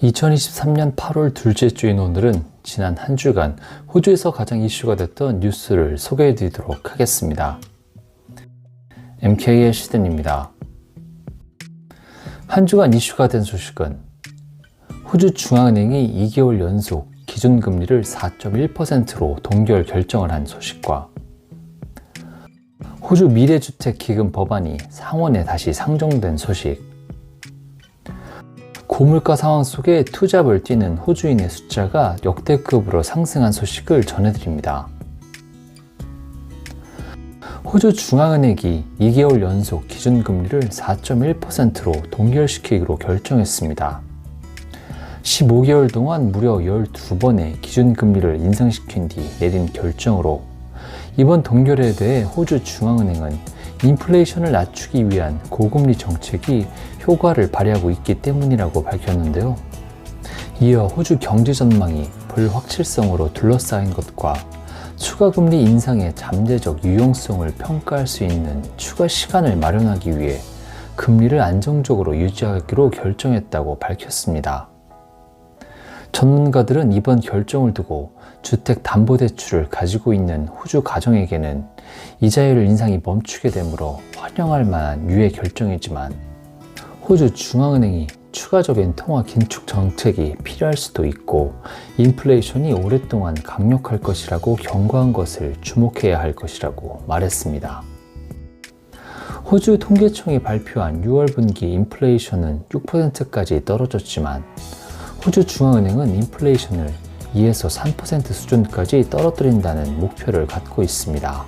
2023년 8월 둘째 주인 오늘은 지난 한 주간 호주에서 가장 이슈가 됐던 뉴스를 소개해 드리도록 하겠습니다. MK의 시든입니다. 한 주간 이슈가 된 소식은 호주 중앙은행이 2개월 연속 기준금리를 4.1%로 동결 결정을 한 소식과 호주 미래주택기금 법안이 상원에 다시 상정된 소식, 고물가 상황 속에 투잡을 뛰는 호주인의 숫자가 역대급으로 상승한 소식을 전해드립니다. 호주 중앙은행이 2개월 연속 기준금리를 4.1%로 동결시키기로 결정했습니다. 15개월 동안 무려 12번의 기준금리를 인상시킨 뒤 내린 결정으로 이번 동결에 대해 호주 중앙은행은 인플레이션을 낮추기 위한 고금리 정책이 효과를 발휘하고 있기 때문이라고 밝혔는데요. 이어 호주 경제 전망이 불확실성으로 둘러싸인 것과 추가 금리 인상의 잠재적 유용성을 평가할 수 있는 추가 시간을 마련하기 위해 금리를 안정적으로 유지하기로 결정했다고 밝혔습니다. 전문가들은 이번 결정을 두고 주택담보대출을 가지고 있는 호주 가정에게는 이자율 인상이 멈추게 되므로 환영할 만한 유예 결정이지만 호주 중앙은행이 추가적인 통화 긴축 정책이 필요할 수도 있고 인플레이션이 오랫동안 강력할 것이라고 경고한 것을 주목해야 할 것이라고 말했습니다. 호주 통계청이 발표한 6월 분기 인플레이션은 6%까지 떨어졌지만 호주 중앙은행은 인플레이션을 2에서 3% 수준까지 떨어뜨린다는 목표를 갖고 있습니다.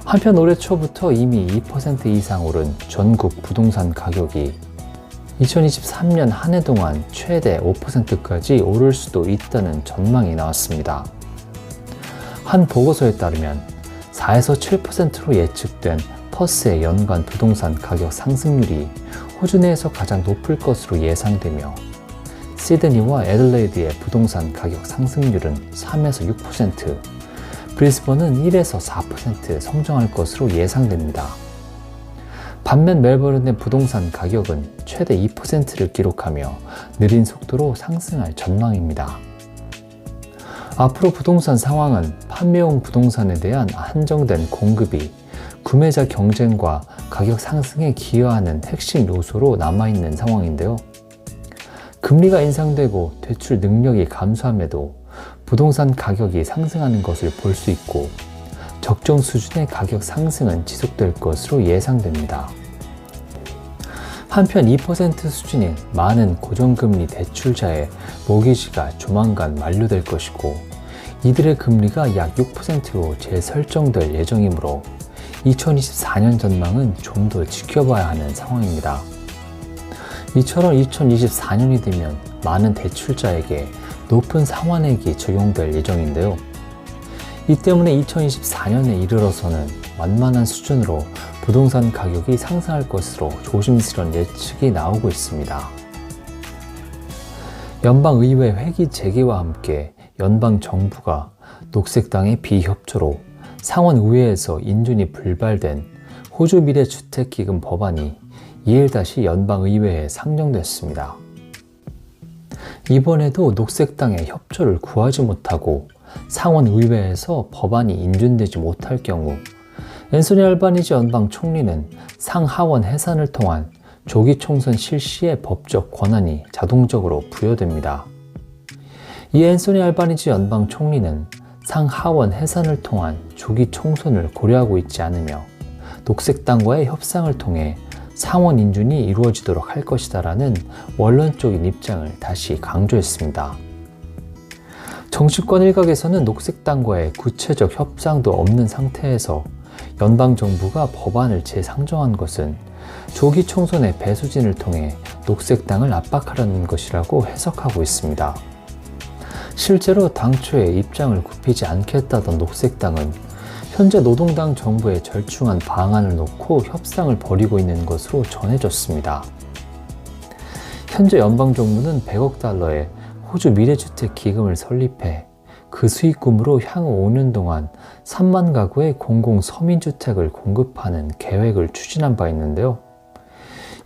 한편 올해 초부터 이미 2% 이상 오른 전국 부동산 가격이 2023년 한 해 동안 최대 5%까지 오를 수도 있다는 전망이 나왔습니다. 한 보고서에 따르면 4에서 7%로 예측된 퍼스의 연간 부동산 가격 상승률이 호주 내에서 가장 높을 것으로 예상되며 시드니와 애들레이드의 부동산 가격 상승률은 3에서 6%, 브리스번은 1에서 4% 성장할 것으로 예상됩니다. 반면 멜버른의 부동산 가격은 최대 2%를 기록하며 느린 속도로 상승할 전망입니다. 앞으로 부동산 상황은 판매용 부동산에 대한 한정된 공급이 구매자 경쟁과 가격 상승에 기여하는 핵심 요소로 남아있는 상황인데요. 금리가 인상되고 대출 능력이 감소함에도 부동산 가격이 상승하는 것을 볼 수 있고 적정 수준의 가격 상승은 지속될 것으로 예상됩니다. 한편 2% 수준인 많은 고정금리 대출자의 모기지가 조만간 만료될 것이고 이들의 금리가 약 6%로 재설정될 예정이므로 2024년 전망은 좀 더 지켜봐야 하는 상황입니다. 이처럼 2024년이 되면 많은 대출자에게 높은 상환액이 적용될 예정인데요. 이 때문에 2024년에 이르러서는 완만한 수준으로 부동산 가격이 상승할 것으로 조심스러운 예측이 나오고 있습니다. 연방의회 회기 재개와 함께 연방정부가 녹색당의 비협조로 상원의회에서 인준이 불발된 호주 미래주택기금 법안이 2일 다시 연방의회에 상정됐습니다. 이번에도 녹색당의 협조를 구하지 못하고 상원의회에서 법안이 인준되지 못할 경우 앤소니 알바니지 연방 총리는 상하원 해산을 통한 조기 총선 실시의 법적 권한이 자동적으로 부여됩니다. 이 앤소니 알바니지 연방 총리는 상하원 해산을 통한 조기 총선을 고려하고 있지 않으며 녹색당과의 협상을 통해 상원 인준이 이루어지도록 할 것이다라는 원론적인 입장을 다시 강조했습니다. 정치권 일각에서는 녹색당과의 구체적 협상도 없는 상태에서 연방정부가 법안을 재상정한 것은 조기 총선의 배수진을 통해 녹색당을 압박하려는 것이라고 해석하고 있습니다. 실제로 당초에 입장을 굽히지 않겠다던 녹색당은 현재 노동당 정부의 절충안 방안을 놓고 협상을 벌이고 있는 것으로 전해졌습니다. 현재 연방정부는 100억 달러의 호주 미래주택 기금을 설립해 그 수익금으로 향후 5년 동안 3만 가구의 공공 서민주택을 공급하는 계획을 추진한 바 있는데요.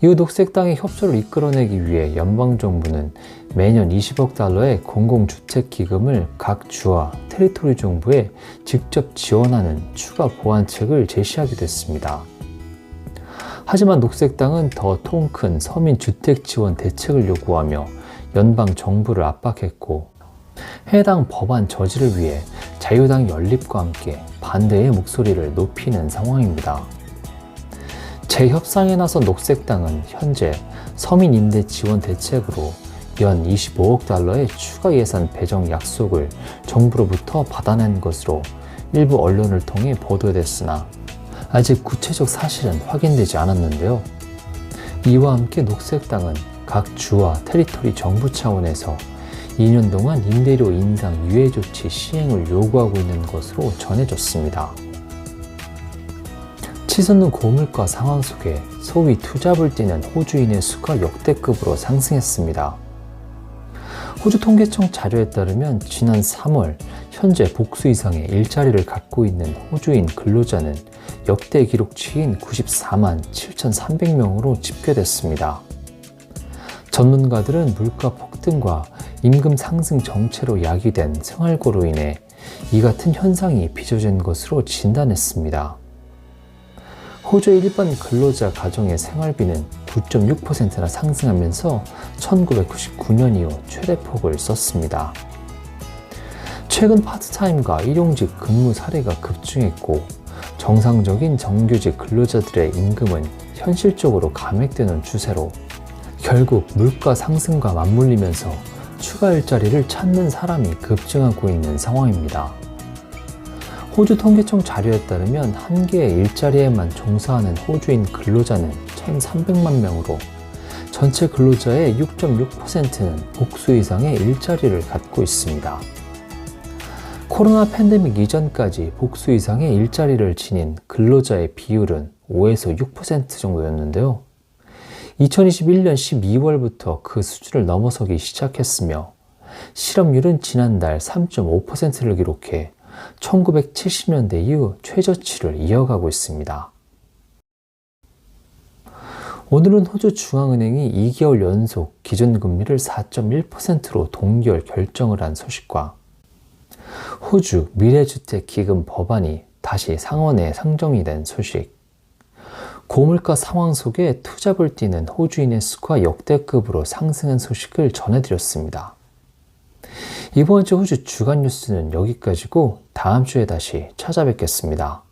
이후 녹색당의 협조를 이끌어내기 위해 연방정부는 매년 20억 달러의 공공주택기금을 각 주와 테리토리 정부에 직접 지원하는 추가 보완책을 제시하게 됐습니다. 하지만 녹색당은 더 통 큰 서민 주택 지원 대책을 요구하며 연방 정부를 압박했고, 해당 법안 저지를 위해 자유당 연립과 함께 반대의 목소리를 높이는 상황입니다. 재협상에 나선 녹색당은 현재 서민 임대 지원 대책으로 연 25억 달러의 추가 예산 배정 약속을 정부로부터 받아낸 것으로 일부 언론을 통해 보도됐으나 아직 구체적 사실은 확인되지 않았는데요. 이와 함께 녹색당은 각 주와 테리토리 정부 차원에서 2년 동안 임대료 인상 유예 조치 시행을 요구하고 있는 것으로 전해졌습니다. 치솟는 고물가 상황 속에 소위 투잡을 뛰는 호주인의 수가 역대급으로 상승했습니다. 호주 통계청 자료에 따르면 지난 3월 현재 복수 이상의 일자리를 갖고 있는 호주인 근로자는 역대 기록치인 94만 7,300명으로 집계됐습니다. 전문가들은 물가 폭등과 임금 상승 정체로 야기된 생활고로 인해 이 같은 현상이 빚어진 것으로 진단했습니다. 호주의 일반 근로자 가정의 생활비는 9.6%나 상승하면서 1999년 이후 최대폭을 썼습니다. 최근 파트타임과 일용직 근무 사례가 급증했고, 정상적인 정규직 근로자들의 임금은 현실적으로 감액되는 추세로 결국 물가 상승과 맞물리면서 추가 일자리를 찾는 사람이 급증하고 있는 상황입니다. 호주 통계청 자료에 따르면 한 개의 일자리에만 종사하는 호주인 근로자는 1,300만 명으로 전체 근로자의 6.6%는 복수 이상의 일자리를 갖고 있습니다. 코로나 팬데믹 이전까지 복수 이상의 일자리를 지닌 근로자의 비율은 5에서 6% 정도였는데요. 2021년 12월부터 그 수준을 넘어서기 시작했으며 실업률은 지난달 3.5%를 기록해 1970년대 이후 최저치를 이어가고 있습니다. 오늘은 호주 중앙은행이 2개월 연속 기준금리를 4.1%로 동결 결정을 한 소식과 호주 미래주택기금 법안이 다시 상원에 상정이 된 소식, 고물가 상황 속에 투잡을 뛰는 호주인의 수가 역대급으로 상승한 소식을 전해드렸습니다. 이번 주 호주 주간 뉴스는 여기까지고 다음 주에 다시 찾아뵙겠습니다.